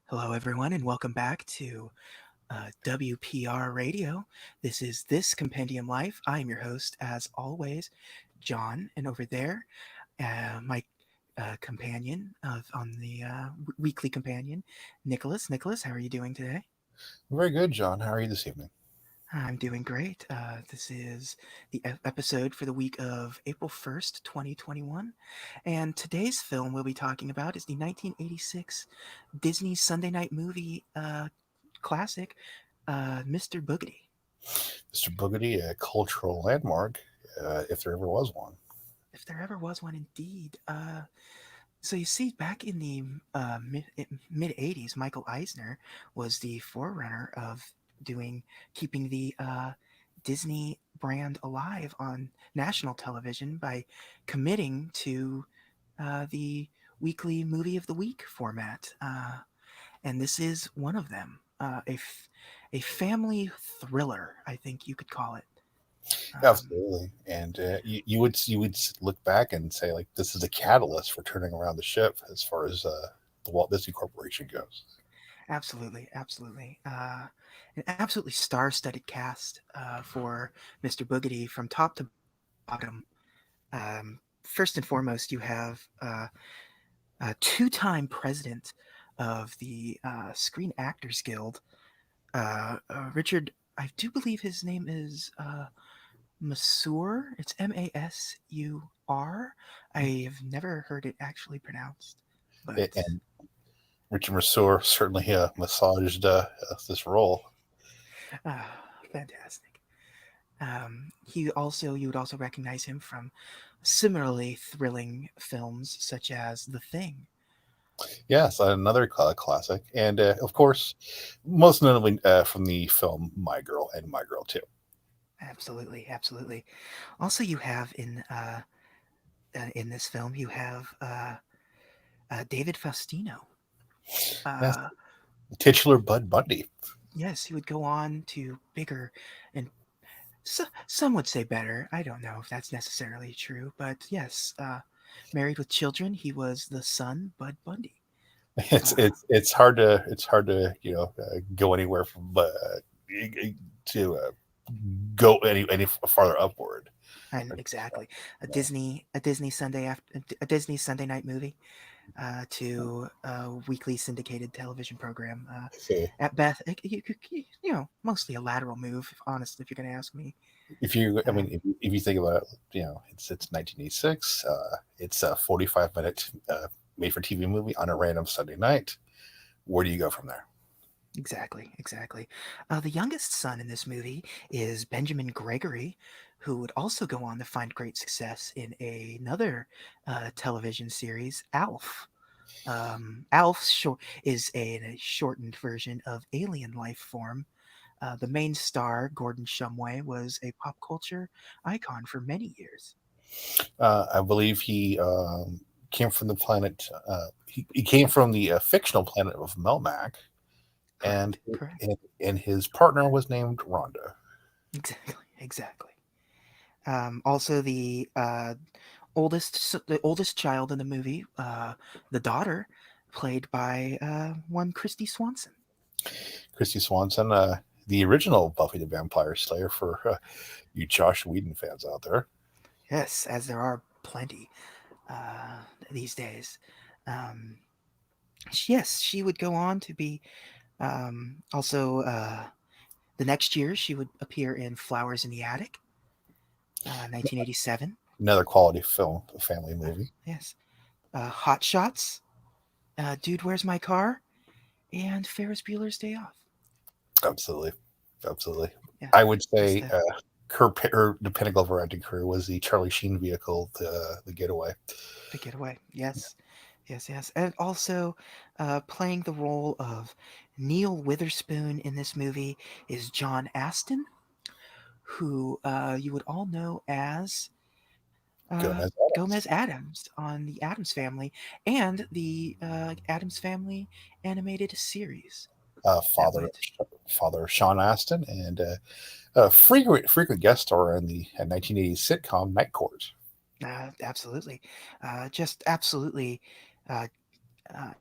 Hello, everyone, and welcome back to WPR Radio. This Compendium Life. I am your host, as always, John, and over there, my companion on the weekly companion, Nicholas. Nicholas, how are you doing today? Very good, John. How are you this evening? I'm doing great. This is the episode for the week of April 1st, 2021. And today's film we'll be talking about is the 1986 Disney Sunday night movie classic, Mr. Boogedy. Mr. Boogedy, a cultural landmark, if there ever was one. If there ever was one, indeed. So you see, back in the mid '80s, Michael Eisner was the forerunner of keeping the Disney brand alive on national television by committing to the weekly movie of the week format, and this is one of them. A family thriller, I think you could call it. Um, Absolutely, and you would look back and say like this is a catalyst for turning around the ship as far as the Walt Disney Corporation goes. Absolutely, absolutely. An absolutely star-studded cast for Mr. Boogedy from top to bottom. First and foremost, you have a two-time president of the Screen Actors Guild, Richard. I do believe his name is Masur. It's Masur. I've never heard it actually pronounced, but And Richard Masur certainly massaged this role. fantastic. You would also recognize him from similarly thrilling films such as The Thing. Yes, another classic, and of course, most notably from the film My Girl and My Girl Too. Absolutely, absolutely. Also, you have in this film you have David Faustino. Yes, Uh, the titular Bud Bundy. yes, he would go on to bigger and some would say better. I don't know if that's necessarily true, but yes, married with children, he was the son Bud Bundy. Uh, It's hard to go anywhere from to go any farther upward. and exactly a Disney Sunday night movie to a weekly syndicated television program. So At best, mostly a lateral move. Honestly, if you're going to ask me. if you, I Um, mean, if you think about it, it's 1986. It's a 45-minute made for TV movie on a random Sunday night. Where do you go from there? exactly, exactly. The youngest son in this movie is Benjamin Gregory, who would also go on to find great success in another television series, Alf. Alf is a shortened version of Alien Life Form. The main star, Gordon Shumway, was a pop culture icon for many years. I believe he came from the planet. He came from the fictional planet of Melmac, and Correct, correct. and his partner was named Rhonda. Exactly, exactly. Also, the oldest child in the movie, the daughter, played by one Christy Swanson. Christy Swanson, the original Buffy the Vampire Slayer for you Josh Whedon fans out there. Yes, as there are plenty these days. Um, yes, she would go on to be also the next year. She would appear in Flowers in the Attic, 1987. Another quality film, a family movie. Yes, Hot Shots, Dude, Where's My Car, and Ferris Bueller's Day Off. Absolutely, absolutely. Yeah, I would just say the pinnacle of her acting career was the Charlie Sheen vehicle, the Getaway. the getaway. Yes, yes, yes. And also, playing the role of Neil Witherspoon in this movie is John Aston, who you would all know as Gomez Gomez Adams, Adams on the Adams Family and the Adams Family animated series. That father would father Sean Astin, and a frequent guest star in the 1980s sitcom Night Court. absolutely, just absolutely uh,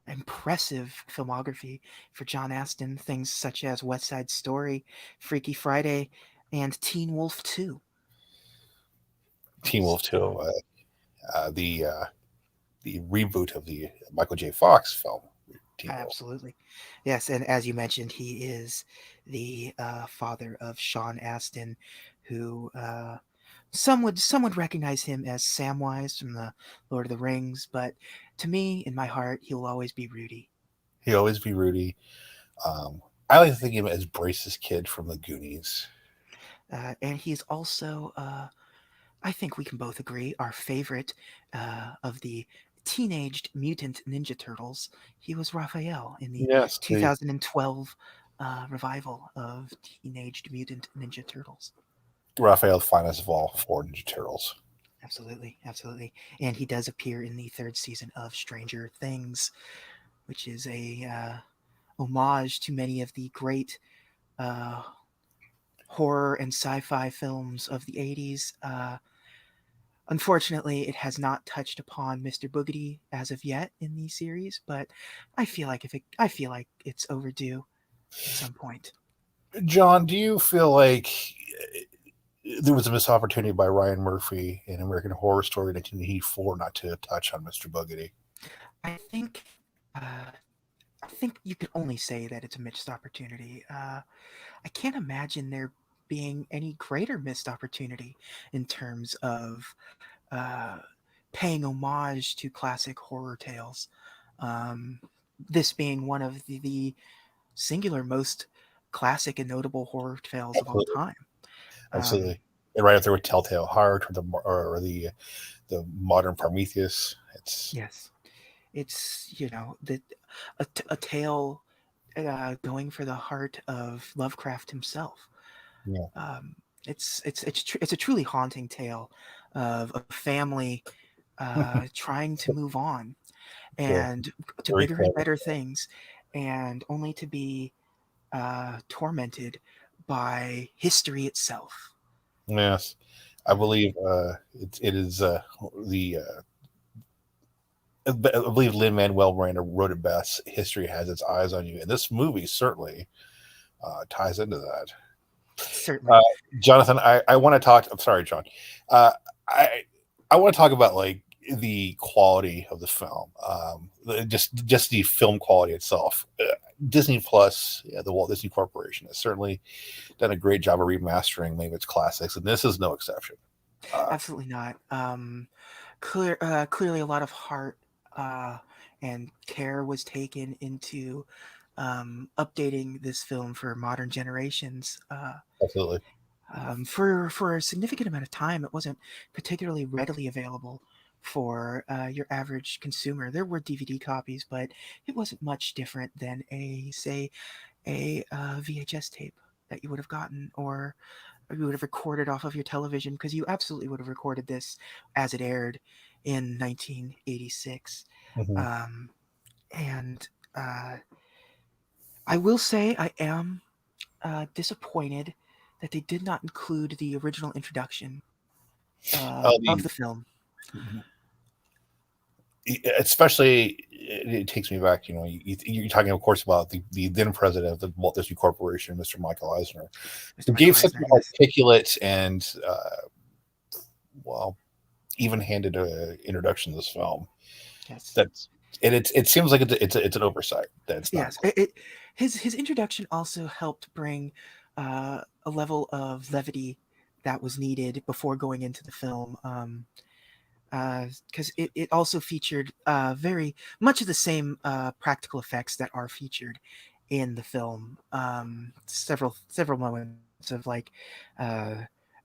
impressive filmography for John Aston. Things such as West Side Story, Freaky Friday, and Teen Wolf 2. Teen S- Wolf 2, the reboot of the Michael J. Fox film, Teen Wolf. Absolutely. Yes, and as you mentioned, he is the father of Sean Astin, who some would recognize him as Samwise from the Lord of the Rings, but to me, in my heart, he will always be Rudy. He'll always be Rudy. I like to think of him as Brace's kid from the Goonies. And he is also, I think we can both agree, our favorite of the teenaged mutant Ninja Turtles. He was Raphael in the Yes, the 2012 revival of Teenaged Mutant Ninja Turtles. Raphael's finest of all four Ninja Turtles. Absolutely, absolutely. And he does appear in the third season of Stranger Things, which is a homage to many of the great uh, horror and sci-fi films of the 80s. Unfortunately, it has not touched upon Mr. Boogedy as of yet in the series, but I feel like it's overdue at some point. John, do you feel like there was a missed opportunity by Ryan Murphy in American Horror Story 1984 not to touch on Mr. Boogedy? I think I think you could only say that it's a missed opportunity. I can't imagine there being any greater missed opportunity in terms of uh, paying homage to classic horror tales. Um, this being one of the singular most classic and notable horror tales of all Absolutely, time. Um, absolutely. And right up there with Telltale Heart or the modern Prometheus. It's yes, it's a tale going for the heart of Lovecraft himself. yeah, Um, it's a truly haunting tale of a family trying to move on yeah, and to very bigger and clever. better things, and only to be tormented by history itself. Yes, I believe it is the I believe Lin Manuel Miranda wrote it best. History has its eyes on you, and this movie certainly ties into that. Uh, Certainly, Jonathan, I want to talk. I'm sorry, John. Uh, I I want to talk about like the quality of the film, just the film quality itself. Disney Plus, yeah, the Walt Disney Corporation has certainly done a great job of remastering many of its classics, and this is no exception. Uh, absolutely not. Clearly, a lot of heart uh, and care was taken into updating this film for modern generations. Absolutely, For a significant amount of time, it wasn't particularly readily available for your average consumer. There were DVD copies, but it wasn't much different than a VHS tape that you would have gotten, or you would have recorded off of your television, because you absolutely would have recorded this as it aired in 1986. hmm Um, and I will say I am disappointed that they did not include the original introduction of the the film. especially it takes me back. You're talking, of course, about the then president of the Walt Disney Corporation, Mr. Michael Eisner, Mr. who Michael gave such Eisner, an yes. articulate and well, even-handed introduction to this film. Yes. That's and it seems like it's an oversight that it's not Yes. included. His introduction also helped bring a level of levity that was needed before going into the film. Because it also featured very much of the same practical effects that are featured in the film. Several moments of like uh,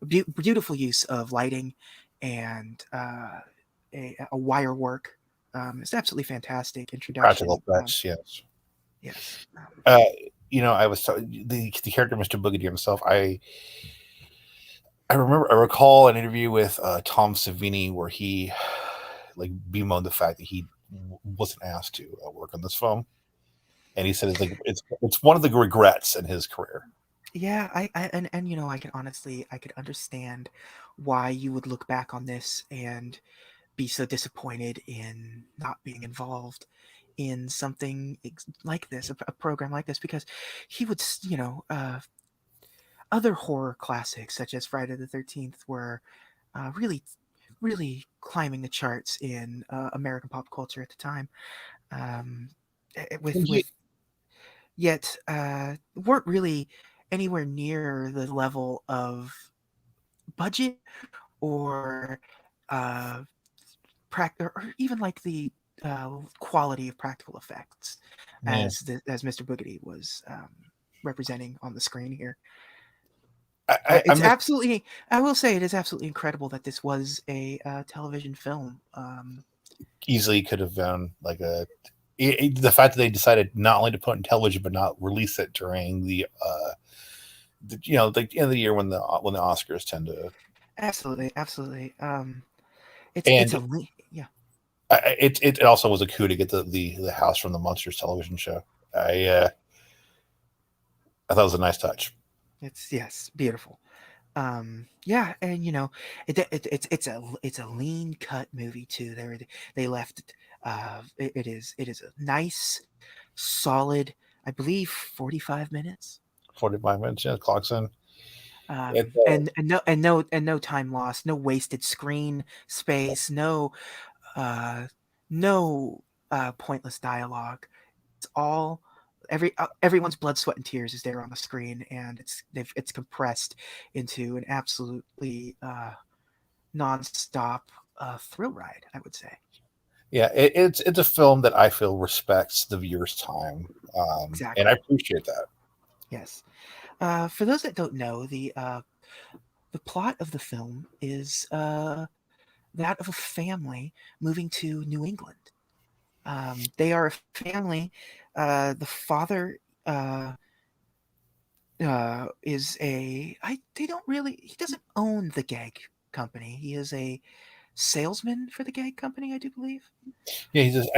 beautiful use of lighting and a wire work. It's absolutely fantastic Practical introduction. effects, yes. Yes. Uh, I was the character Mr. Boogedy himself. I recall an interview with Tom Savini where he like bemoaned the fact that he wasn't asked to work on this film, and he said it's one of the regrets in his career. Yeah, and I could understand why you would look back on this and be so disappointed in not being involved in something like this, a program like this, because he would, other horror classics such as Friday the 13th were really, really climbing the charts in American pop culture at the time. Um, Yeah, with yet weren't really anywhere near the level of budget or uh, or even like the quality of practical effects yeah. as Mr. Boogedy was representing on the screen here. I It's miss absolutely, I will say, it is absolutely incredible that this was a television film. easily could have been like the fact that they decided not only to put in television but not release it during the end of the year when the Oscars tend to. Absolutely, absolutely. It's And yeah, it also was a coup to get the house from the Monsters television show. I uh, I thought it was a nice touch. it's yes, beautiful. Yeah, and it's a lean cut movie too. They left it is a nice, solid, I believe 45 minutes. 45 minutes, yeah, clocks in. It, And no time lost, no wasted screen space, uh no pointless dialogue. It's all everyone's blood, sweat, and tears is there on the screen, and it's compressed into an absolutely nonstop thrill ride, I would say. yeah, it's a film that I feel respects the viewer's time, and I Exactly. appreciate that. Yes. For those that don't know, the plot of the film is that of a family moving to New England. They are a family. The father uh, is a I they don't really he doesn't own the gag company. He is a salesman for the gag company, I do believe. Yeah, he's just,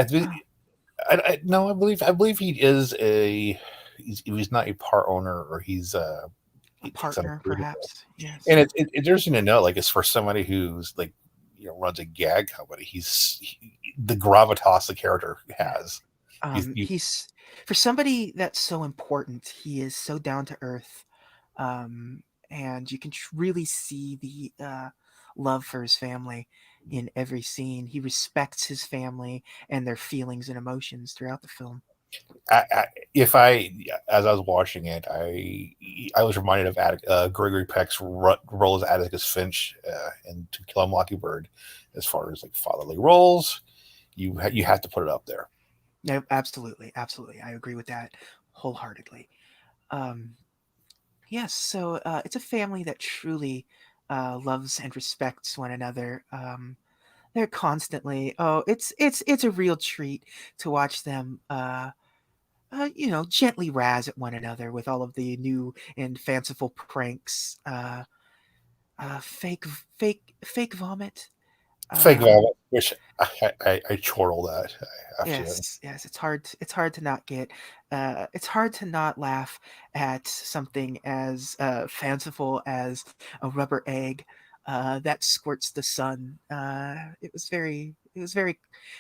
Uh, no, I believe he is he's not a part owner, or a he's on a partner, creative. perhaps. Yes. And it's interesting to know, like, it's for somebody who's like, runs a gag company. The gravitas the character Yeah. has. He's He's for somebody that's so important. He is so down to earth, and you can really see the love for his family in every scene. He respects his family and their feelings and emotions throughout the film. I, if I as I was watching it, I was reminded of Gregory Peck's role as Atticus Finch in To Kill a Mockingbird. As far as like fatherly roles, you have to put it up there. No, absolutely, absolutely. I agree with that wholeheartedly. Um, yes, so it's a family that truly loves and respects one another. They're constantly, oh, it's a real treat to watch them gently razz at one another with all of the new and fanciful pranks. Fake, fake vomit. Fake Uh, Velvet, which I chortle that after. yes, yes. It's hard to not get. It's hard to not laugh at something as fanciful as a rubber egg that squirts the sun. It was very. It was very.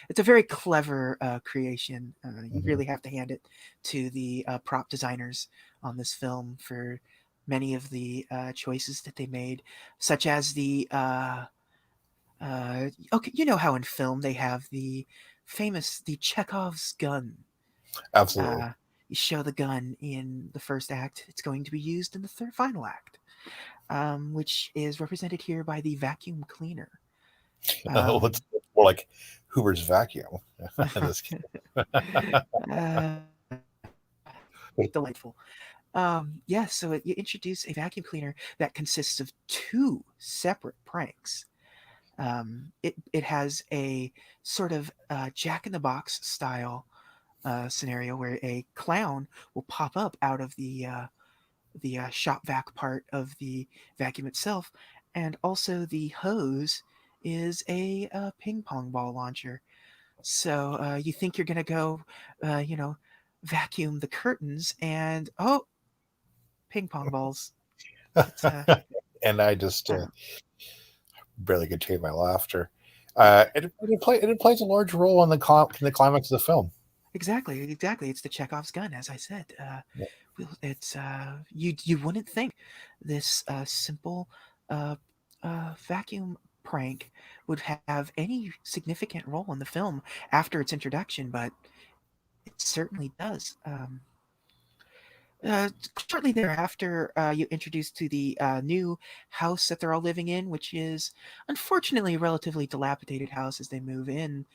It's a very clever creation. You Mhm. really have to hand it to the prop designers on this film for many of the choices that they made, such as okay, you know how in film they have the Chekhov's gun. Absolutely. Uh, you show the gun in the first act. It's going to be used in the third final act, which is represented here by the vacuum cleaner. What's Um, more like Hoover's vacuum in this case. uh, delightful. Yeah, so you introduce a vacuum cleaner that consists of two separate pranks. It has a sort of Jack in the Box style scenario where a clown will pop up out of the shop vac part of the vacuum itself, and also the hose is a ping pong ball launcher. So you think you're gonna go, uh, you know, vacuum the curtains, and oh, ping pong balls. It's And I just uh, barely contain my laughter. It plays a large role in the climax of the film. Exactly, exactly. It's the Chekhov's gun, as I said. It's you wouldn't think this simple uh, vacuum prank would have any significant role in the film after its introduction, but it certainly does. Shortly thereafter, you introduced to the new house that they're all living in, which is unfortunately a relatively dilapidated house as they move in.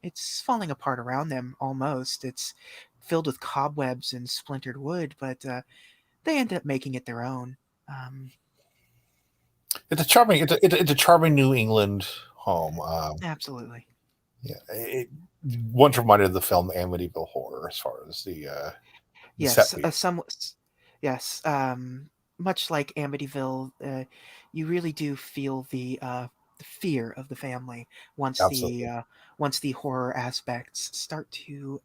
It's falling apart around them almost. It's filled with cobwebs and splintered wood, but they end up making it their own. Um, It's a charming, it's a charming New England home. Absolutely. Yeah, once reminded of the film Amityville Horror as far as the set Yes, piece. yes. Much like Amityville, you really do feel the fear of the family once Absolutely. once the horror aspects start to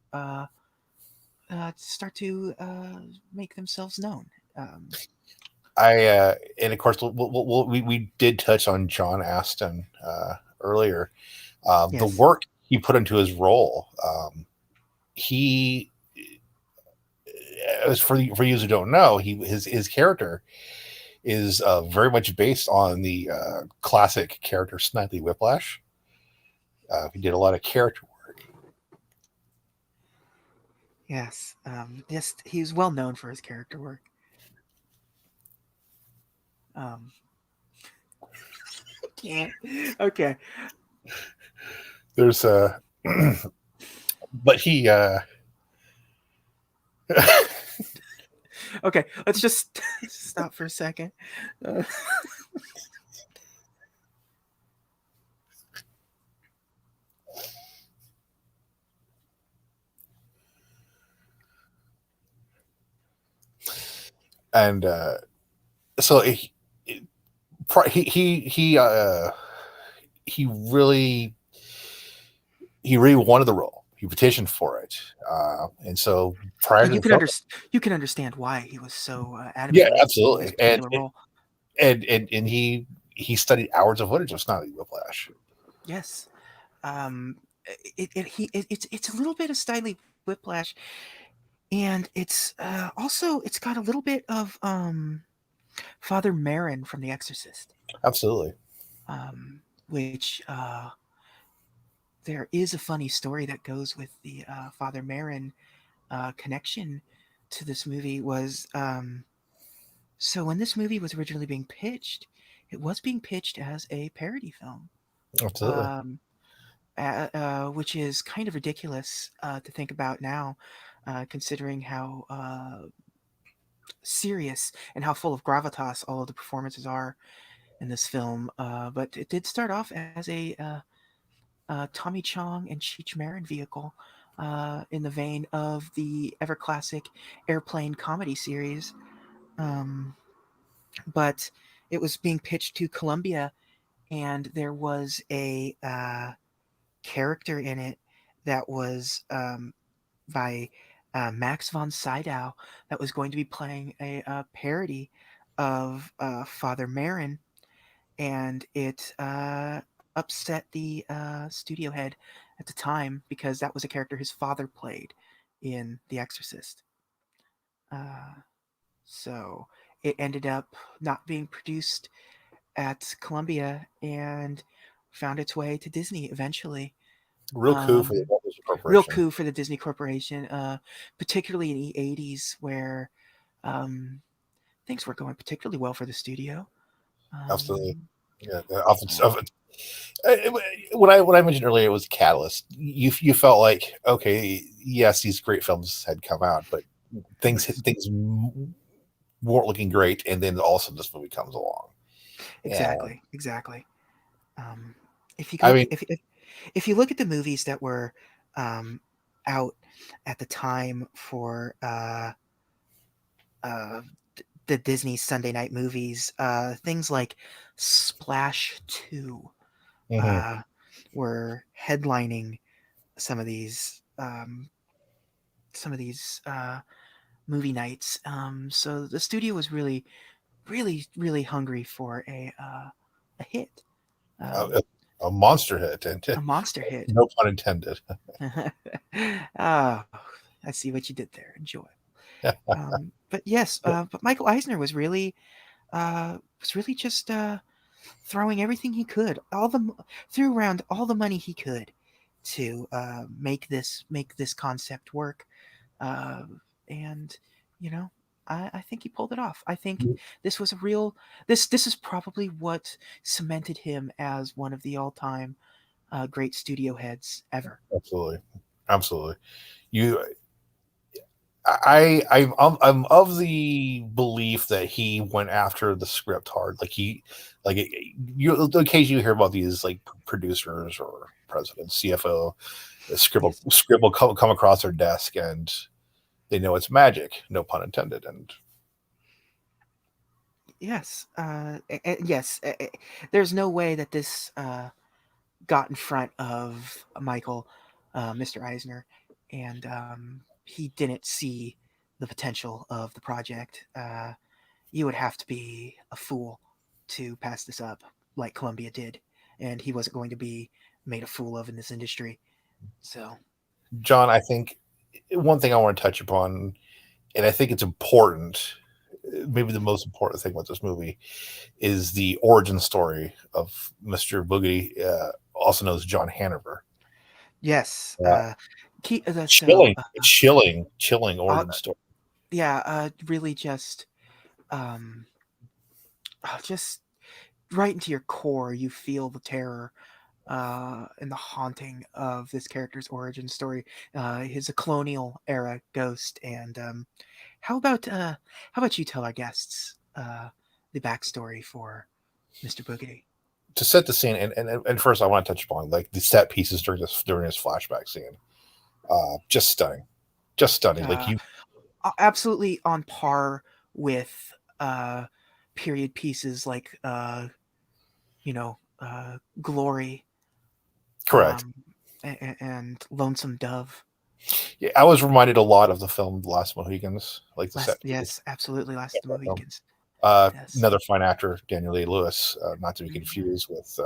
make themselves known. Um, And of course we did touch on John Aston earlier. The yes. work he put into his role. He as for you who don't know, his character is very much based on the classic character Snidely Whiplash. He did a lot of character work. Yes. Yes. He's well known for his character work. Um, can't. Okay. There's but he Okay. Let's just stop for a second. Uh, and so he he really he really wanted the role. He petitioned for it, and so prior to you the can film, you can understand why he was so yeah, adamant on taking this absolutely, particular role. and he studied hours of footage of Snidely Whiplash. Yes. Um, it's a little bit of Styley Whiplash, and it's got a little bit of Father Marin from The Exorcist, Absolutely, which there is a funny story that goes with the Father Marin connection to this movie. Was So when this movie was originally being pitched, it was being pitched as a parody film. absolutely. Um, which is kind of ridiculous to think about now, considering how serious and how full of gravitas all of the performances are in this film. But it did start off as a Tommy Chong and Cheech Marin vehicle, in the vein of the ever classic airplane comedy series. Um, but it was being pitched to Columbia, and there was a character in it that was by Max von Sydow that was going to be playing a parody of Father Marin, and it upset the studio head at the time because that was a character his father played in The Exorcist. Uh, so it ended up not being produced at Columbia and found its way to Disney eventually. Real coup for the Um, Walt Disney Real Corporation. coup for the Disney Corporation, particularly in the 80s where um, things were going particularly well for the studio. Absolutely, Um, yeah. uh, What I mentioned earlier was a catalyst. You felt like, okay, yes, these great films had come out, but yes, things weren't looking great, and then also this movie comes along. Yeah, exactly, exactly. Um, if you I look, mean, if you look at the movies that were um, out at the time for uh, the Disney Sunday night movies, things like Splash 2 mhm. uh, were headlining some of these movie nights. So the studio was really, really, really hungry for a hit. Uh, Um, a monster hit, and a monster hit. no pun intended. Oh, I see what you did there. Enjoy. But yes, but Michael Eisner was really just throwing everything he could, threw around all the money he could to make this concept work, uh, and you know, I think he pulled it off. I think this was a real this is probably what cemented him as one of the all time great studio heads ever. Absolutely, absolutely. You, I'm of the belief that he went after the script hard. Like you occasionally hear about these like producers or presidents, CFO, Yes. scribble come across their desk and they know it's magic, no pun intended. And Yes, yes. There's no way that this got in front of Michael, Mr. Eisner, and he didn't see the potential of the project. You would have to be a fool to pass this up like Columbia did, and he wasn't going to be made a fool of in this industry. So, John, I think one thing I want to touch upon, and I think it's important, maybe the most important thing about this movie, is the origin story of Mr. Boogedy, also known as John Hanover. yes, Uh, so chilling uh, origin story. yeah, really um, just right into your core, you feel the terror and the haunting of this character's origin story. He's a colonial era ghost, and how about uh, how about you tell our guests the backstory for Mr. Boogedy? To set the scene, and first I want to touch upon like the set pieces during this flashback scene. Just stunning, just stunning. Like Uh, you, Absolutely on par with uh, period pieces like Glory, correct. um, and Lonesome Dove. Yeah, I was reminded a lot of the film The Last Mohicans, like the set Last, pieces. yes, absolutely, Last of the Mohicans. Yes. Another fine actor, Daniel Day Lewis, not to be Mhm. confused with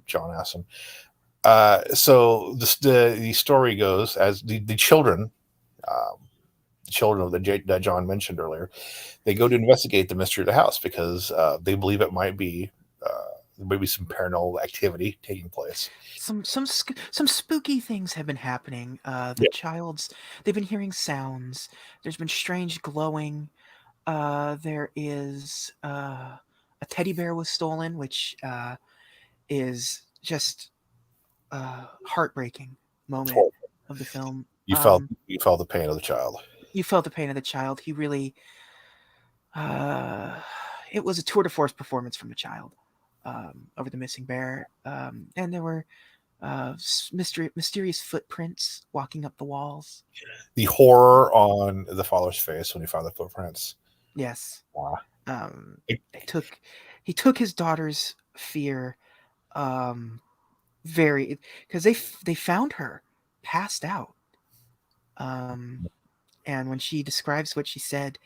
John Assen. The story goes as the children, um, the children of that John mentioned earlier, they go to investigate the mystery of the house because they believe it might be maybe some paranormal activity taking place. Some spooky things have been happening. The Yeah, child's they've been hearing sounds. There's been strange glowing. There is a teddy bear was stolen, which is just a heartbreaking moment of the film. you felt the pain of the child. You felt the pain of the child. He really, uh, it was a tour de force performance from the child over the missing bear, and there were mysterious footprints walking up the walls. The horror on the father's face when he found the footprints. Yes, Wow. um, It, he took he took his daughter's fear um, very because they found her passed out, um, and when she describes what she said,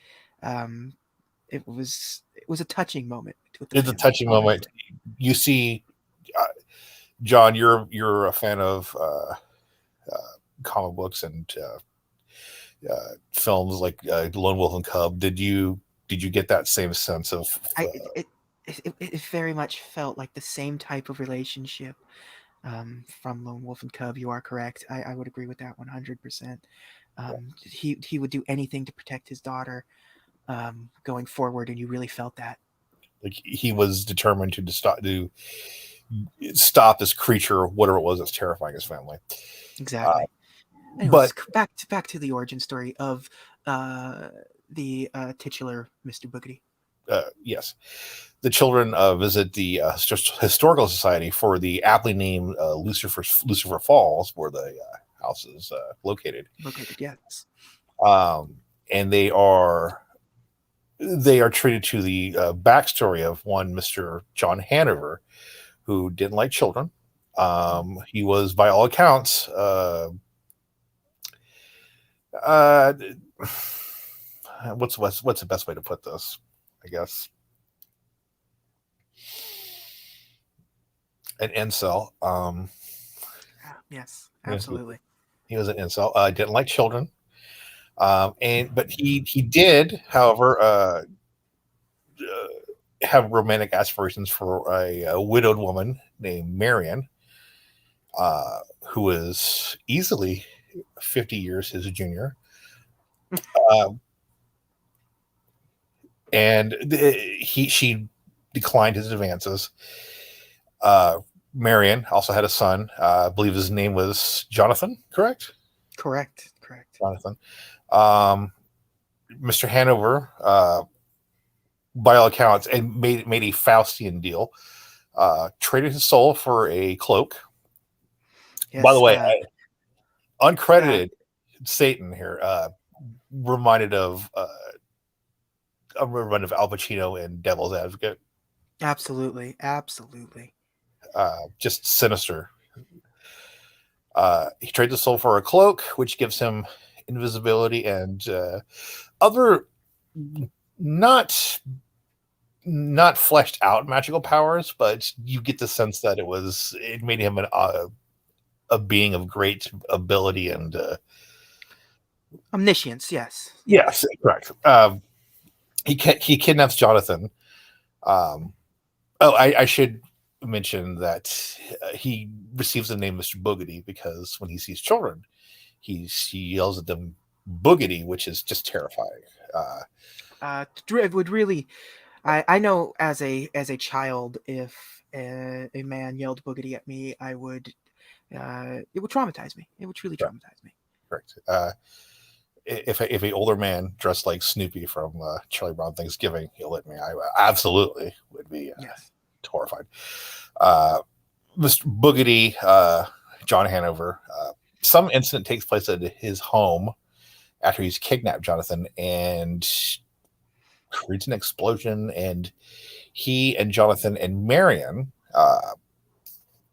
um, it was a touching moment with the it's a family. touching moment. Honestly, You see, uh, John, you're a fan of comic books and films like Lone Wolf and Cub. Did you get that same sense of I it very much felt like the same type of relationship from Lone Wolf and Cub. You are correct. I would agree with that 100%. He would do anything to protect his daughter going forward, and you really felt that. like he was determined to stop this creature, whatever it was that's terrifying his family. Uh, Exactly. but Anyways, back to the origin story of uh, the titular Mr. Boogedy. yes, the children visit the historical society for the aptly named Lucifer Falls, where the house is located, Located, yes. um, and they are treated to the backstory of one Mr. John Hanover, who didn't like children. He was, by all accounts, uh, what's the best way to put this? I guess an incel. Yes, Yeah, absolutely. he was an incel. Didn't like children. And but he did, however, have romantic aspirations for a widowed woman named Marion, uh, who was easily 50 years his junior. Uh, and she declined his advances. Uh, Marion also had a son. I believe his name was Jonathan, correct? Correct, correct. Jonathan. Um, Mr. Hanover, by all accounts, and made a Faustian deal. Traded his soul for a cloak. By the Yes, way, uh, uncredited Satan here reminded of a run of Al Pacino in Devil's Advocate. absolutely, absolutely. Just sinister. He trades his soul for a cloak, which gives him invisibility and other not not fleshed out magical powers, but you get the sense that it made him a being of great ability and Omniscience, yes, yes, yes. correct. He kidnaps Jonathan. Um, I should mention that he receives the name Mr. Boogedy because when he sees children, he yells at them Boogedy, which is just terrifying. Uh, It would really. I know as a child, if a man yelled boogity at me, I would. It would traumatize me. It would truly correct, traumatize me. correct. If a older man dressed like Snoopy from Charlie Brown Thanksgiving yelled at me, I absolutely would be Yes. horrified. Uh, Mr. Boogedy, John Hanover, some incident takes place at his home after he's kidnapped Jonathan and creates an explosion, and he and Jonathan and Marion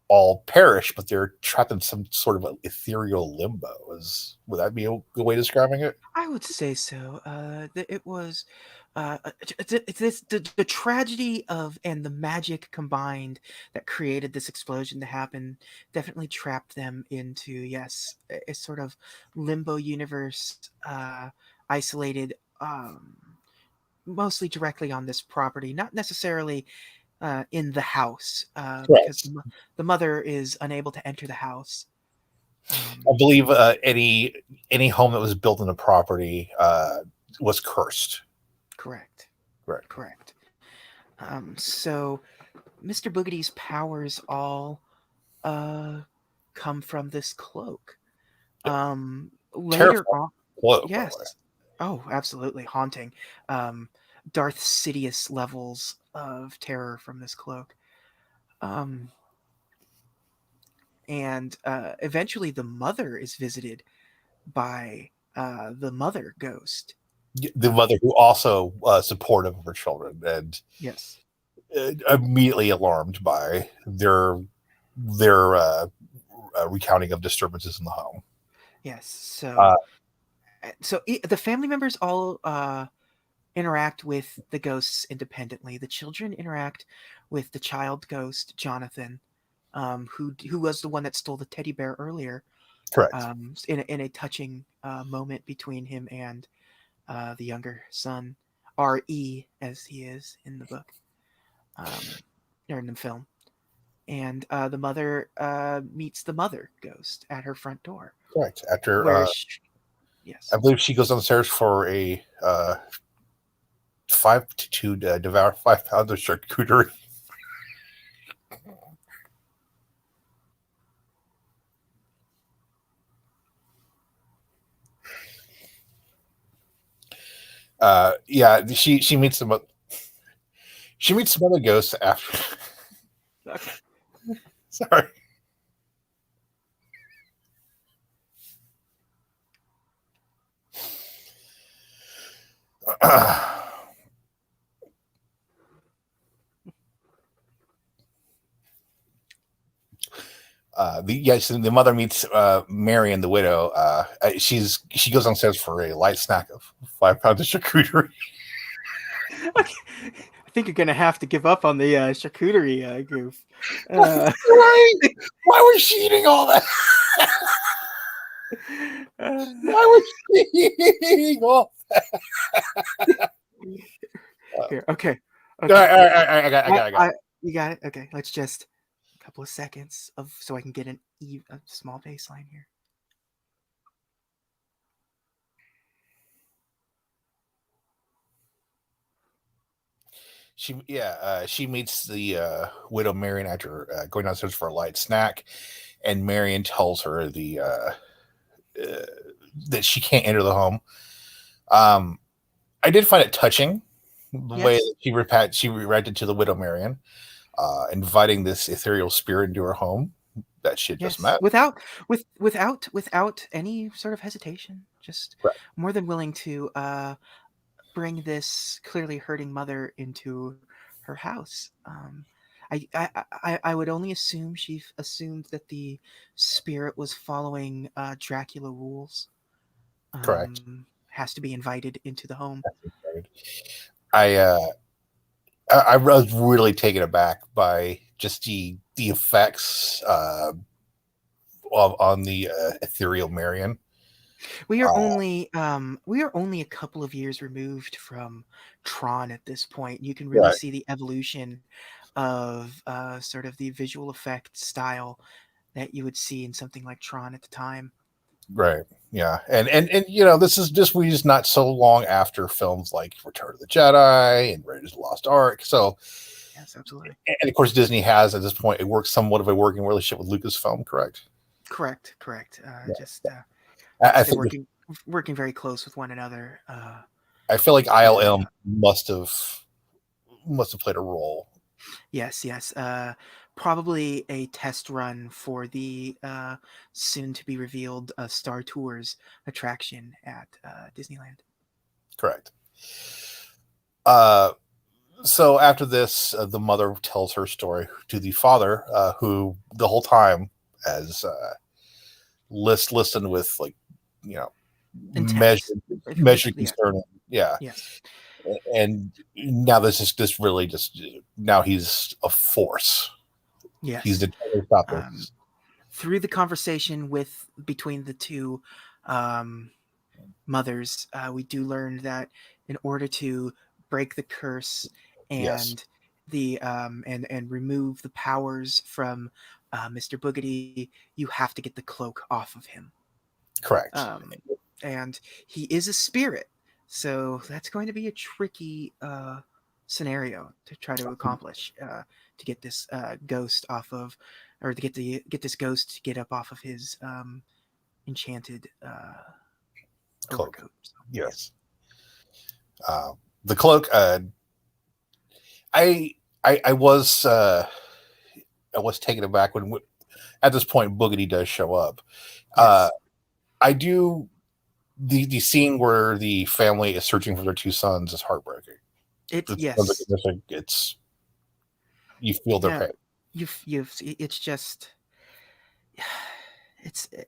all perish, but they're trapped in some sort of ethereal limbo. Would that be a good way of describing it? I would say so. It was, it's this the tragedy of and the magic combined that created this explosion to happen definitely trapped them into yes a sort of limbo universe, isolated, mostly directly on this property, not necessarily in the house, because Correct. the mother is unable to enter the house. I Um, believe any home that was built on the property was cursed. Correct, Correct. correct. So Mr. Boogedy's powers all uh, come from this cloak. Later Terrifying on, quote, by the way. yes. Oh, absolutely haunting. Um, Darth Sidious levels of terror from this cloak. Um, and eventually, the mother is visited by the mother ghost. The Uh, mother who also supportive of her children and yes, immediately alarmed by their recounting of disturbances in the home. yes. Uh, The family members all interact with the ghosts independently. The children interact with the child ghost Jonathan, who was the one that stole the teddy bear earlier. correct. In a touching moment between him and the younger son, R.E. as he is in the book, or in the film. And the mother meets the mother ghost at her front door, Correct. After where I yes, believe she goes downstairs for a 5 to 2 to devour 5 pounds of charcuterie. Yeah, she meets some other ghosts after. okay. Sorry. The mother meets Mary and the widow. She goes downstairs for a light snack of 5 pounds of charcuterie. Okay. think you're gonna have to give up on the charcuterie goof. Uh, Right? Why was she eating all that? uh, Why was she eating all? Uh, Here, okay, all okay. right, all right, all right, I got it. You got it. Okay, let's just a couple of seconds of so I can get a small baseline here. She meets the widow Marion after going downstairs for a light snack, and Marion tells her uh, that she can't enter the home. Um, I did find it touching the way Yes, that she reacted to the widow Marion, inviting this ethereal spirit into her home that she had just yes. met. Without any sort of hesitation, just Right, more than willing to bring this clearly hurting mother into her house. I would only assume she assumed that the spirit was following Dracula rules. correct. Has to be invited into the home. I I was really taken aback by just the effects on the ethereal Marion. Uh, We are only a couple of years removed from Tron at this point. You can really right, see the evolution of sort of the visual effect style that you would see in something like Tron at the time. right, yeah, and this is just we just not so long after films like Return of the Jedi and Raiders of the Lost Ark. So, Yes, absolutely. and of course, Disney has at this point it works somewhat of a working relationship with Lucasfilm, correct? Correct, correct. Yeah. Just I they're think working very close with one another. I feel like To ILM must have played a role. Yes, yes. Probably a test run for the soon to be revealed Star Tours attraction at Disneyland. Correct. Uh, so after this, the mother tells her story to the father, who the whole time as listened with like you know Intent. measured measured Yeah. concern. Yeah, Yes. and now this really just now he's a force. He's Yes. determined to stop Um, this. through the conversation with between the two um, mothers, we do learn that in order to break the curse Yes, and and remove the powers from Mr. Boogedy, you have to get the cloak off of him. correct. Um, and he is a spirit, so that's going to be a tricky scenario to try to accomplish to get this ghost off of, or to get this ghost to get up off of his enchanted Cloak. overcoat. So, yeah. Yes, uh, the cloak. I I was taken aback when at this point Boogity does show up. Uh, Yes. I do the scene where the family is searching for their two sons is heartbreaking. It It's yes. it's you feel their Yeah. pain. You've it's just it's you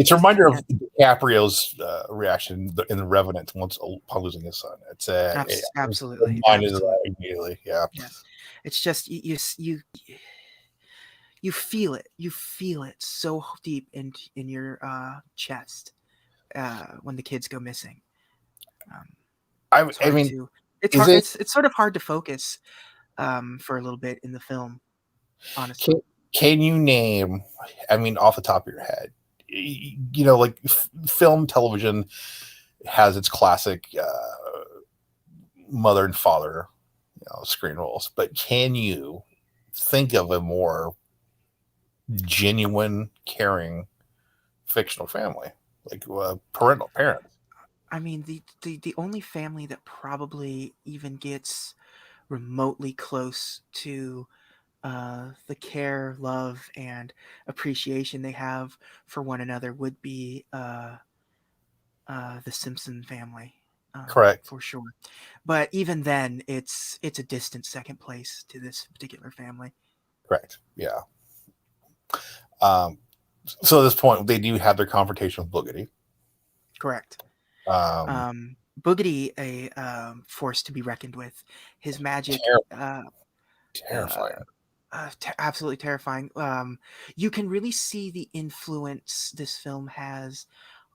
It's a just reminder of can't. DiCaprio's reaction in The Revenant once upon losing his son. I was Absolutely, reminded of that absolutely. immediately. Yeah, Yes. It's just you feel it. You feel it so deep in your chest when the kids go missing. Um, it's I hard mean, to is it it's sort of hard to focus for a little bit in the film, can honestly. can you name? I mean, off the top of your head, like film television has its classic mother and father, screen roles, but can you think of a more genuine, caring, fictional family like parental parents? I mean, the only family that probably even gets remotely close to the care, love, and appreciation they have for one another would be the Simpson family, Correct. for sure. But even then, it's a distant second place to this particular family. Correct. Yeah. Um, so at this point, they do have their confrontation with Boogity. Correct. Um, Um, Boogity a force to be reckoned with. His magic, Ter- uh, terrifying. absolutely terrifying. You can really see the influence this film has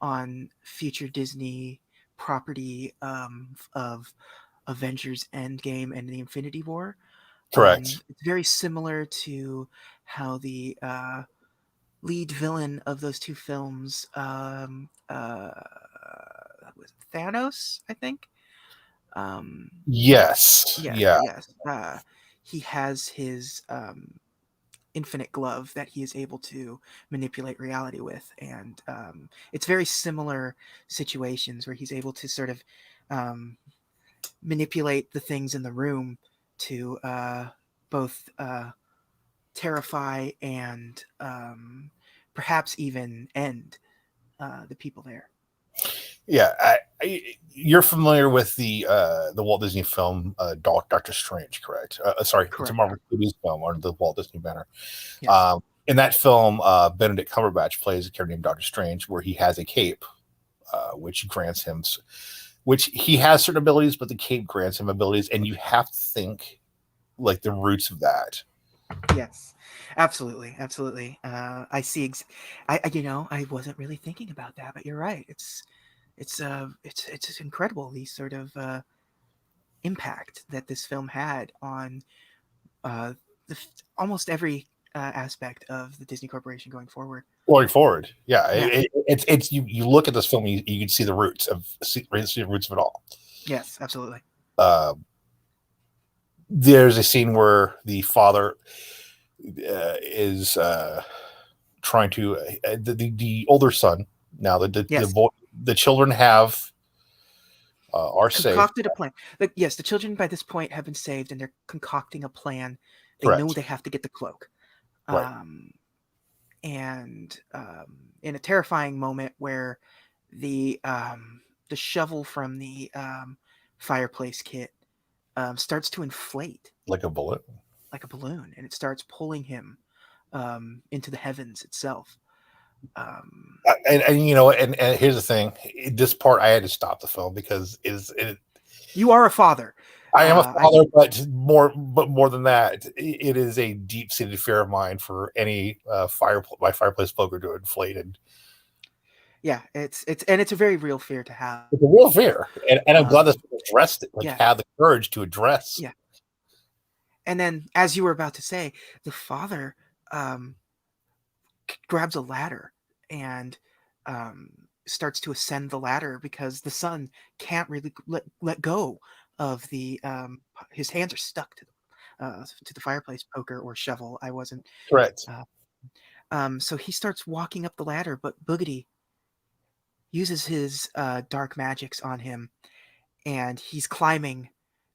on future Disney property of Avengers Endgame and the Infinity War. Correct. It's very similar to how the lead villain of those two films, was Thanos, I think. Um, Yes. yes, Yeah. yes. He has his infinite glove that he is able to manipulate reality with, and it's very similar situations where he's able to sort of um, manipulate the things in the room to both terrify and perhaps even end the people there. Yeah. You're familiar with the Walt Disney film Doctor Strange, correct? Sorry, it's a Correct. Marvel Studios film under the Walt Disney banner. Yes. In that film, Benedict Cumberbatch plays a character named Doctor Strange, where he has a cape, which grants him, which he has certain abilities, but the cape grants him abilities, and you have to think like the roots of that. Yes. Absolutely. Absolutely. I see. I wasn't really thinking about that, but you're right. It's incredible the sort of impact that this film had on uh, the, almost every aspect of the Disney Corporation going forward. Going forward, yeah, Yeah. it's you look at this film, you can see the roots of see the roots of it all. Yes. Absolutely. Uh, there's a scene where the father is trying to the older son now Yes. the children have are saved, Concocted a plan. Like, yes, the children by this point have been saved, and they're concocting a plan. They know correct, they have to get the cloak. right, Um, and in a terrifying moment where the the shovel from the fireplace kit starts to inflate like a bullet. like a balloon, and it starts pulling him into the heavens itself. Um, And and here's the thing, this part I had to stop the film because you are a father. I am a I father, but more than that, it is a deep seated fear of mine for any my fireplace poker to inflate, and Yeah, it's a very real fear to have. it's a real fear, and I'm glad Um, this addressed it, like yeah, had the courage to address. yeah. And then, as you were about to say, the father um, grabs a ladder and um, starts to ascend the ladder because the son can't really let go of the his hands are stuck to the fireplace poker or shovel. I wasn't. Correct. Uh, so he starts walking up the ladder, but Boogity uses his dark magics on him, and he's climbing,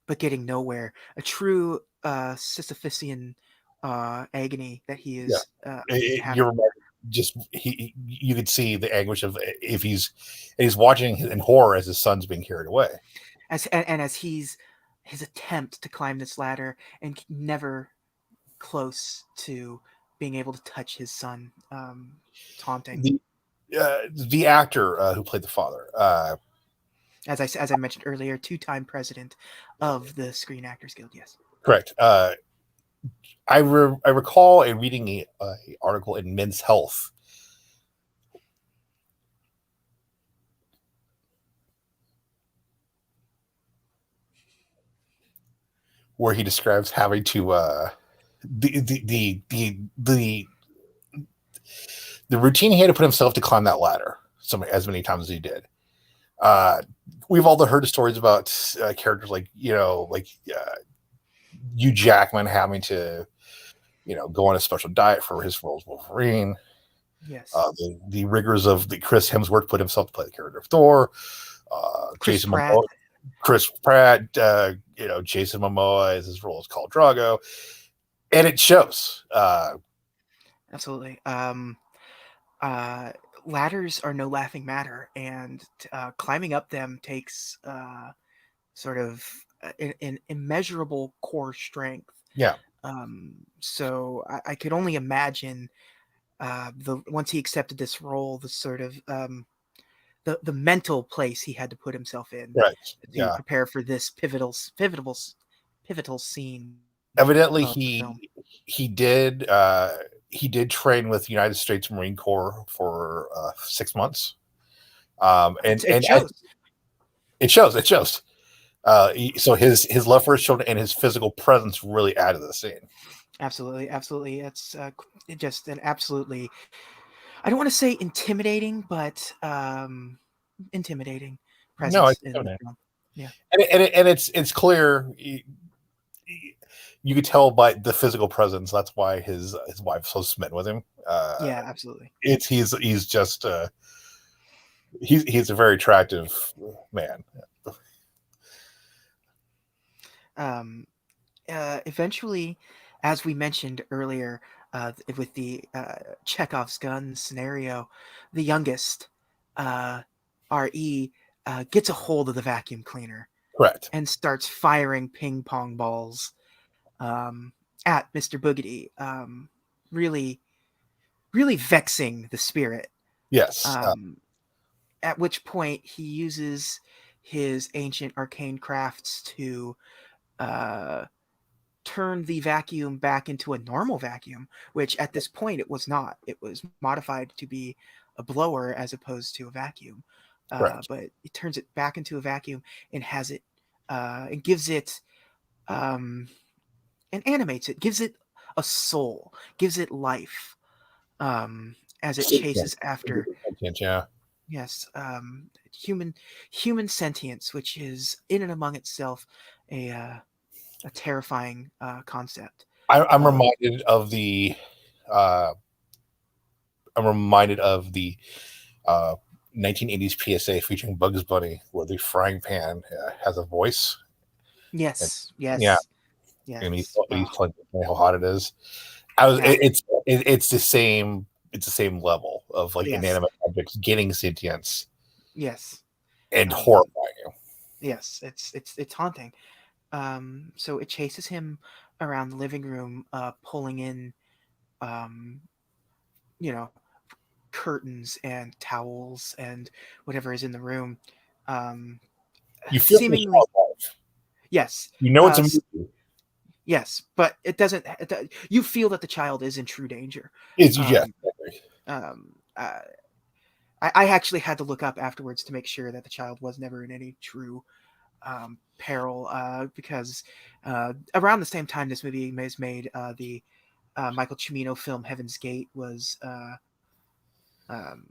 but getting nowhere. A true Sisyphusian agony that he Yeah, is having. you're right. Just you could see the anguish of if he's watching in horror as his son's being carried away. And as his attempt to climb this ladder and never close to being able to touch his son, taunting. The actor who played the father, As I mentioned earlier, two-time president of the Screen Actors Guild. Yes. correct. I recall reading a article in Men's Health where he describes having to the the routine he had to put himself to climb that ladder as many times as he did. Uh, we've all heard the stories about characters like Hugh Jackman having to go on a special diet for his role as Wolverine. Yes. The rigors of the Chris Hemsworth put himself to play the character of Thor. Chris Jason Pratt. Momoa, Chris Pratt, Jason Momoa as his role is called Drago, and it shows. Absolutely. Uh, Ladders are no laughing matter, and climbing up them takes sort of an immeasurable core strength. Yeah, So I could only imagine the once he accepted this role, the sort of the mental place he had to put himself in Right. to Yeah. prepare for this pivotal scene of the Evidently, film. he did he did train with the United States Marine Corps for 6 months. It shows. It shows. It shows. So his love for his children and his physical presence really added to the scene. Absolutely, absolutely. It's just an absolutely, I don't want to say intimidating, but intimidating No, presence in the film. Yeah. and it's clear. You could tell by the physical presence. That's why his wife's so smitten with him. Yeah, absolutely. It's he's just he's a very attractive man. Um, Eventually, as we mentioned earlier, with the Chekhov's gun scenario, the youngest, uh, RE, gets a hold of the vacuum cleaner Correct. and starts firing ping pong balls at Mr. Boogedy, really, really vexing the spirit. Yes. Um, at which point he uses his ancient arcane crafts to uh, turn the vacuum back into a normal vacuum, which at this point it was not. It was modified to be a blower as opposed to a vacuum. Correct. But it turns it back into a vacuum and has it, and gives it, um, and animates it, gives it a soul, gives it life, as it chases after, Yeah. yes, human human sentience, which is in and among itself a terrifying concept. I'm Um, reminded of the uh, I'm reminded of the uh, 1980s PSA featuring Bugs Bunny, where the frying pan has a voice, and yes, yeah, yes, and yes. he's Oh, telling you how hot it is. yeah, It's the same. It's the same level of like yes, inanimate objects getting sentience yes, and um, horrifying you. yes. It's haunting. So it chases him around the living room, pulling in, um, you know, curtains and towels and whatever is in the room. Um, You feel the Seemingly, child's life. yes, You know it's a uh, movie. yes, but it doesn't. You feel that the child is in true danger. Is yes. Um, um, uh, I actually had to look up afterwards to make sure that the child was never in any true peril, because around the same time this movie was made, the Michael Cimino film Heaven's Gate was, um,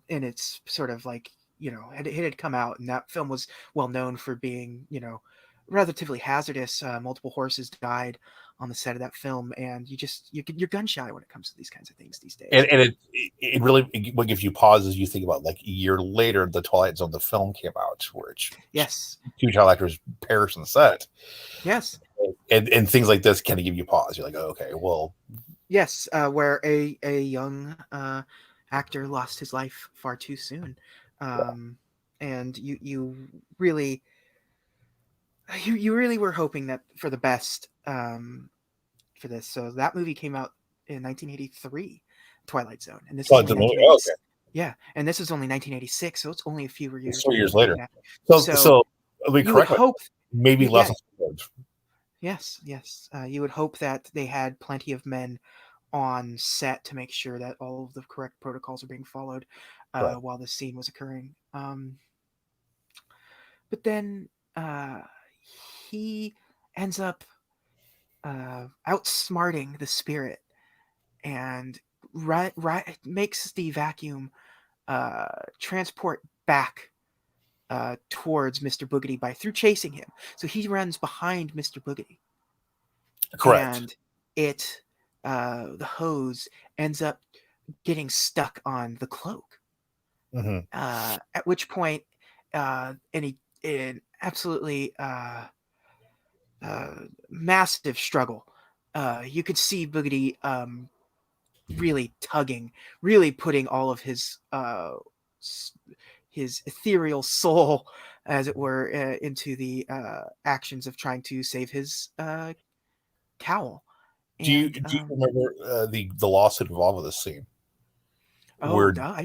and it's sort of like, it had come out, and that film was well known for being, relatively hazardous. Multiple horses died on the set of that film, and you're gun shy when it comes to these kinds of things these days. And it really what gives you pause is you think about like a year later, the Twilight Zone, the film came out, which Yes, two child actors perish on set, yes, and things like this kind of give you pause. You're like, oh, okay, well, yes. Where a young actor lost his life far too soon, yeah. um, and really you really were hoping that for the best, for this. So that movie came out in 1983, Twilight Zone, and this is Twilight only Zone, oh, okay, 1986. Yeah, and this is only 1986, so it's only a few it's years 3 years between later. that. So So let me you would correct myself. hope, Maybe less yeah, than 2 years. yes, yes, you would hope that they had plenty of men on set to make sure that all of the correct protocols are being followed Right. while this scene was occurring. But then uh, he ends up outsmarting the spirit and makes the vacuum uh, transport back towards Mr. Boogedy by through chasing him. So he runs behind Mr. Boogedy, Correct. and it the hose ends up getting stuck on the cloak. Hmm. At which point, an absolutely massive struggle. You could see Boogedy really tugging, really putting all of his ethereal soul, as it were, into the actions of trying to save his cowl. And Do you remember the lawsuit involved with this scene oh, where duh,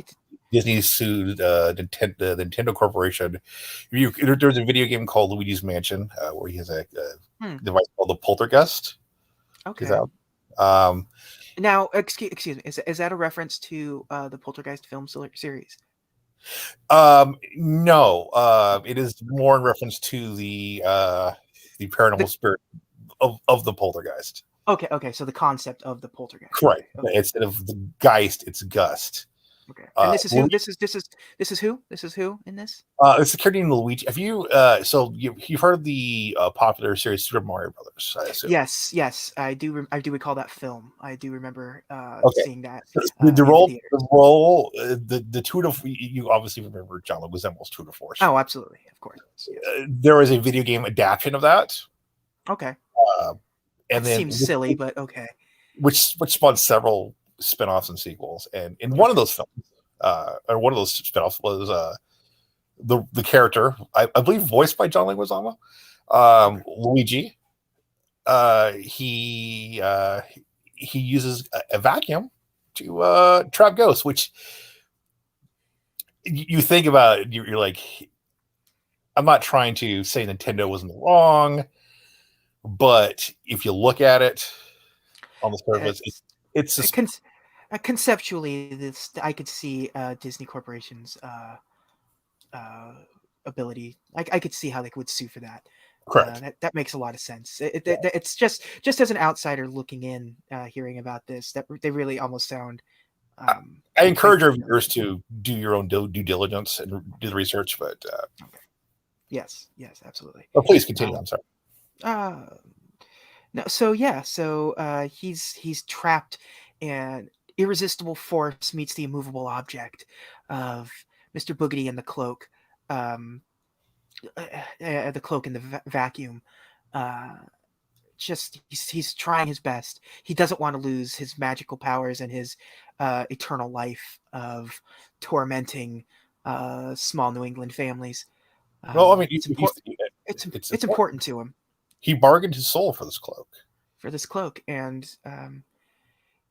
Disney sued the Nintendo Corporation. There's a video game called Luigi's Mansion where he has a Hmm. device called the Poltergeist. Is Okay. out. Um, Now, excuse me, is that a reference to the Poltergeist film series? no, Oh, it is more in reference to the paranormal the spirit of the poltergeist. okay, okay. So the concept of the Poltergeist. Correct. Okay, okay, Instead of the geist, it's gust. okay. And this is who? Luigi, This is who? This is who in this? it's security in Luigi. Have you? So you've heard of the popular series Super Mario Brothers? I assume. Yes, yes. I do. I do recall that film. I do remember Okay. seeing that The in the role, theaters. the tour de you obviously remember John Leguizamo's tour de force. Oh, absolutely, of course. Yes. There is a video game adaptation of that, Okay. uh, and That then seems silly, but okay. which spawned several spin-offs and sequels. And in one of Okay. those films, or one of those spin-offs was the character, I believe voiced by John Leguizamo, Okay. Luigi. He uses a vacuum to trap ghosts, which you think about it, you're like, I'm not trying to say Nintendo wasn't wrong, but if you look at it on the surface, It's it's uh, just con- conceptually, this I could see Disney Corporation's uh, ability. I could see how they would sue for that. correct. That makes a lot of sense. Yeah. It's just as an outsider looking in, hearing about this, that they really almost sound I, I quite encourage our silly. viewers to do your own due diligence and do the research, but Okay. Yes. Yes. Absolutely. please continue. Um, I'm sorry. uh, no. So yeah. So he's trapped, and irresistible force meets the immovable object of Mr. Boogedy and the cloak. Um, the cloak in the vacuum. Uh, just he's trying his best. He doesn't want to lose his magical powers and his eternal life of tormenting small New England families. Well, I mean, It's important. it's It's important. important to him He bargained his soul for this cloak. for this cloak, and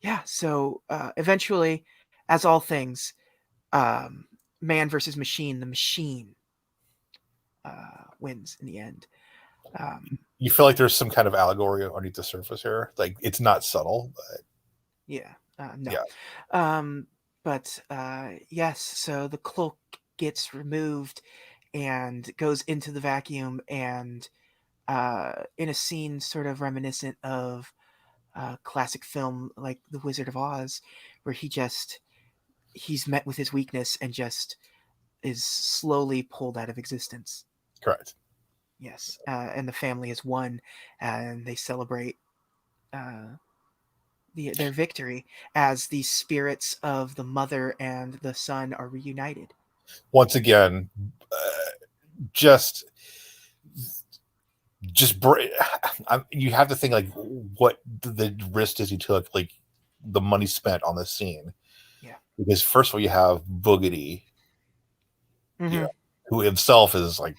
yeah. So eventually, as all things, um, man versus machine, the machine wins in the end. Um, You feel like there's some kind of allegory underneath the surface here. Like it's not subtle, but Yeah, no. yeah. Um, but yes, so the cloak gets removed and goes into the vacuum, and in a scene sort of reminiscent of classic film like The Wizard of Oz, where he's met with his weakness and just is slowly pulled out of existence. Correct. Yes, and the family is one, and they celebrate uh, their victory as the spirits of the mother and the son are reunited. Once again, just just you have to think like what the risk is he took, like the money spent on this scene. Yeah. Because first of all, you have Boogedy, you Hmm. know, who himself is like,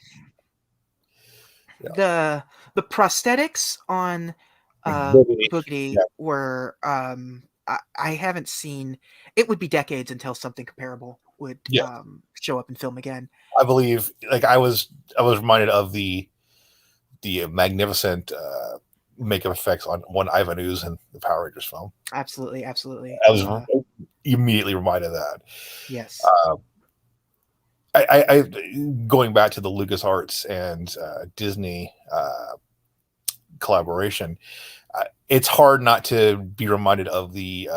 you know, The prosthetics on Boogedy. Boogity Yeah, were I haven't seen. It would be decades until something comparable would yeah. show up in film again. I believe, like I was reminded of the magnificent makeup effects on one Ivan Ooze in the Power Rangers film. Absolutely, absolutely. I was immediately reminded of that. Yes. Uh, I going back to the LucasArts and Disney collaboration, it's hard not to be reminded of the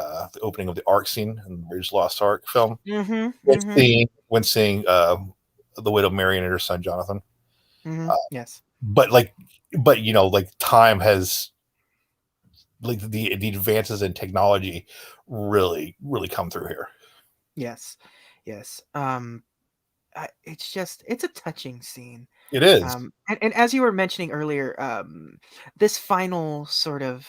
opening of the Ark scene in Raiders of the Lost Ark film. Mm-hmm. When Mm-hmm. seeing the widow Marion and her son Jonathan, Mm-hmm. uh, Yes. but like, but like time has, like the advances in technology really come through here. Yes. Yes. It's a touching scene. It is. And as you were mentioning earlier, this final sort of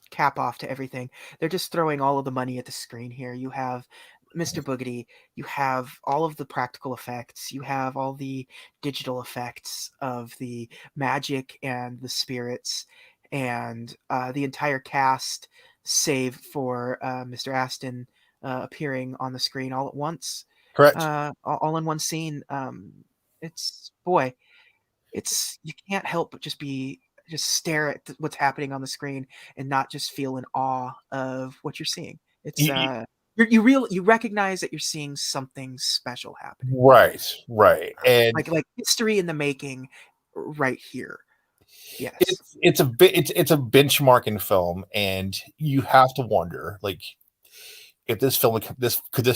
cap off to everything, they're just throwing all of the money at the screen here. You have Mr. Boogedy, you have all of the practical effects, you have all the digital effects of the magic and the spirits, and the entire cast save for Mr. Aston appearing on the screen all at once, Correct. all in one scene. It's boy, it's you can't help but just stare at what's happening on the screen and not just feel in awe of what you're seeing. It's Y- y- you recognize that you're seeing something special happening, right, right, and like history in the making, right here. Yes. it's a benchmarking film, and you have to wonder, like, if this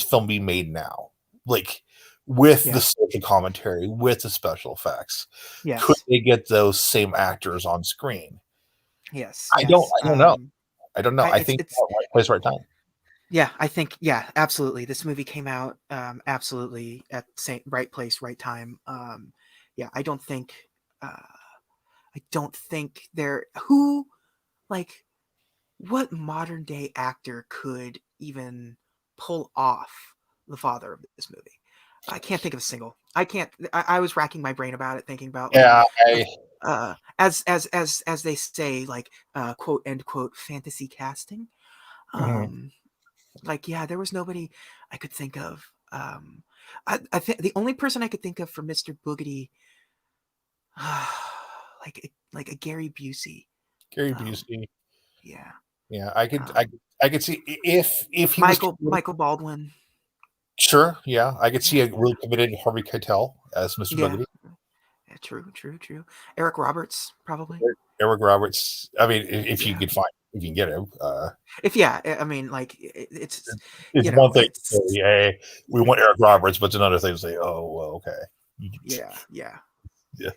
film be made now, like, with the Yeah. social commentary, with the special effects, could Yes. they get those same actors on screen? Yes. Yes. I don't know. I don't know. I think It's right place, right time. yeah. I think yeah. Absolutely. This movie came out absolutely at same right place, right time. Yeah. Uh, I don't think there who like what modern day actor could even pull off the father of this movie? I can't think of a single. I can't. I was racking my brain about it, thinking about Yeah, like as they say, like quote end quote fantasy casting. mhm. Um, like yeah, there was nobody I could think of. I think the only person I could think of for Mr. Boogedy, like a Gary Busey. Gary Um, Busey. yeah. Yeah, Um, I could see if he was Michael Baldwin. sure. Yeah, I could see Yeah, a really committed Harvey Keitel as Mr. yeah, Boogedy. yeah. True, true, true. Eric Roberts, probably. Eric Roberts. I mean, if you Yeah. could find, if you can get him, If yeah, I mean, like it's it's you one know, thing to say, it's "Hey, we want Eric Roberts," but it's another thing to say, "Oh, well, okay." yeah, yeah, Yeah,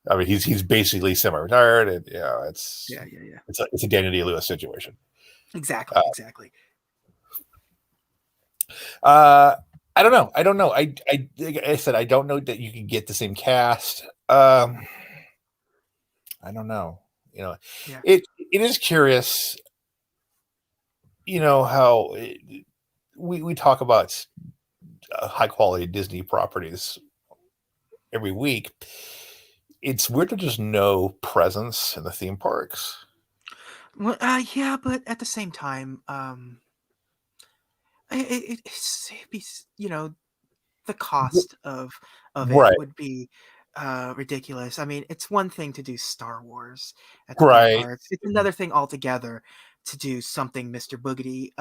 I mean, he's basically semi-retired, and yeah, yeah, yeah, yeah. it's a Daniel Day-Lewis situation. Exactly, Uh, exactly. uh, I don't know. I don't know. Like I said, I don't know that you can get the same cast. I don't know. You know, Yeah. it is curious. You know how we talk about high quality Disney properties every week. It's weird to just know presence in the theme parks. Well, yeah, but at the same time, it'd be the cost of it Right, would be ridiculous. I mean, it's one thing to do Star Wars at the theme right. parks. It's another thing altogether to do something Mr. Boogedy.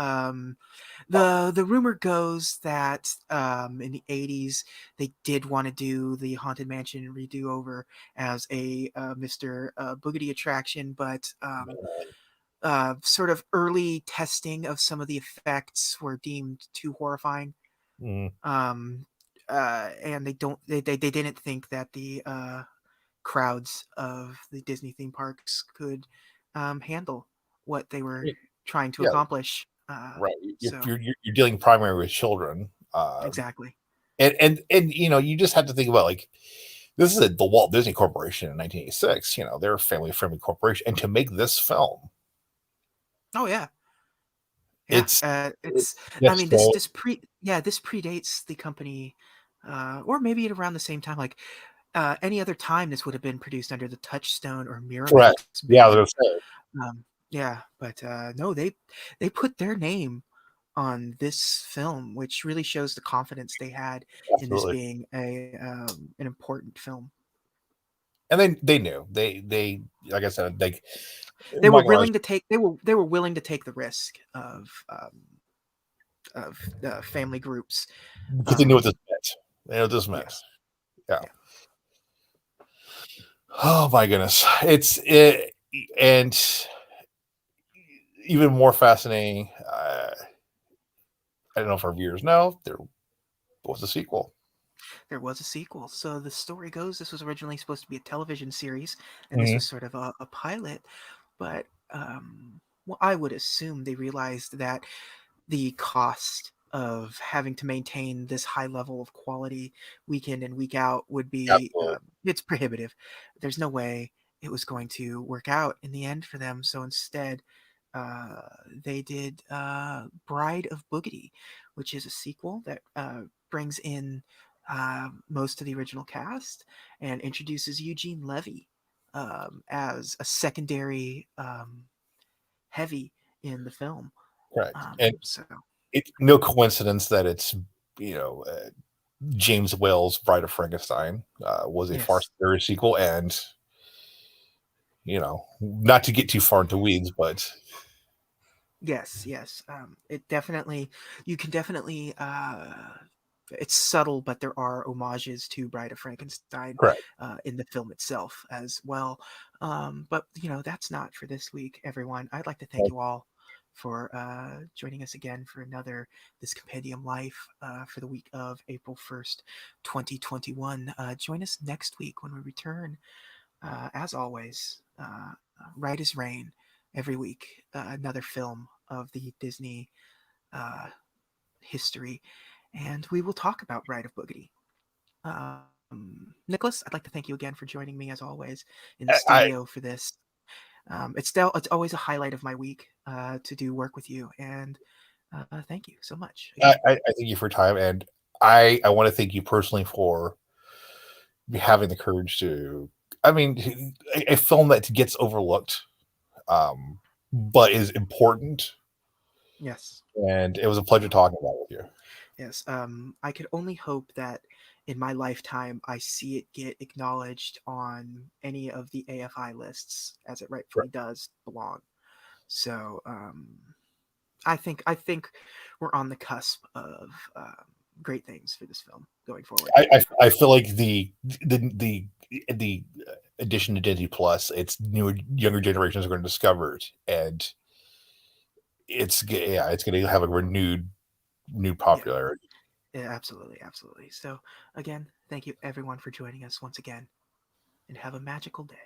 The rumor goes that in the 80s they did want to do the Haunted Mansion redo over as a Mr. Boogedy attraction, but sort of early testing of some of the effects were deemed too horrifying, Mm, um, and they didn't think that the crowds of the Disney theme parks could handle what they were trying to yeah, accomplish. right. So You're dealing primarily with children, exactly. and you know you just have to think about, like, this is the Walt Disney Corporation in 1986. You know, they're a family friendly corporation, and to make this film, Oh yeah, yeah. it's It's I just mean so this predates the company, or maybe at around the same time. Like any other time, this would have been produced under the Touchstone or correct. Miramax Yeah, banner. they're so Yeah, but no, they put their name on this film, which really shows the confidence they had in this absolutely. being a an important film. And they knew they like I said, like They were Michael Eisner, willing to take they were willing to take the risk of family groups. because they knew what Um, this meant. They knew what this meant. yes, Yeah. yeah, Oh my goodness, and even more fascinating. I don't know if our viewers know there was a sequel. there was a sequel. So the story goes, this was originally supposed to be a television series, and this Mhm. was sort of a pilot. But well, I would assume they realized that the cost of having to maintain this high level of quality week in and week out would be Absolutely. it's prohibitive. There's no way it was going to work out in the end for them. So instead, uh, they did Bride of Boogedy, which is a sequel that brings in most of the original cast and introduces Eugene Levy as a secondary heavy in the film. correct. And So it's no coincidence that it's you know James Whale's Bride of Frankenstein was a far yes, superior sequel, and not to get too far into weeds, but yes, yes. It definitely, you can definitely. It's subtle, but there are homages to Bride of Frankenstein correct. in the film itself as well. But that's not for this week, everyone. I'd like to thank you all for joining us again for another this Compendium Life for the week of April 1st, 2021. Join us next week when we return, as always. Right as Rain every week, another film of the Disney uh, history, and we will talk about Bride of Boogity. Nicholas, I'd like to thank you again for joining me as always in the I, studio for this. It's always a highlight of my week to do work with you, and thank you so much I, again. I thank you for your time, and I want to thank you personally for having the courage to. I mean, a film that gets overlooked, but is important, Yes, and it was a pleasure talking about it with you. yes. I could only hope that in my lifetime I see it get acknowledged on any of the AFI lists as it rightfully does belong. So I think we're on the cusp of great things for this film going forward. I feel like the addition to Disney Plus, it's newer younger generations are going to discover it, and it's going to have a renewed new Yeah, popularity. yeah, absolutely, absolutely. So again, thank you everyone for joining us once again, and have a magical day.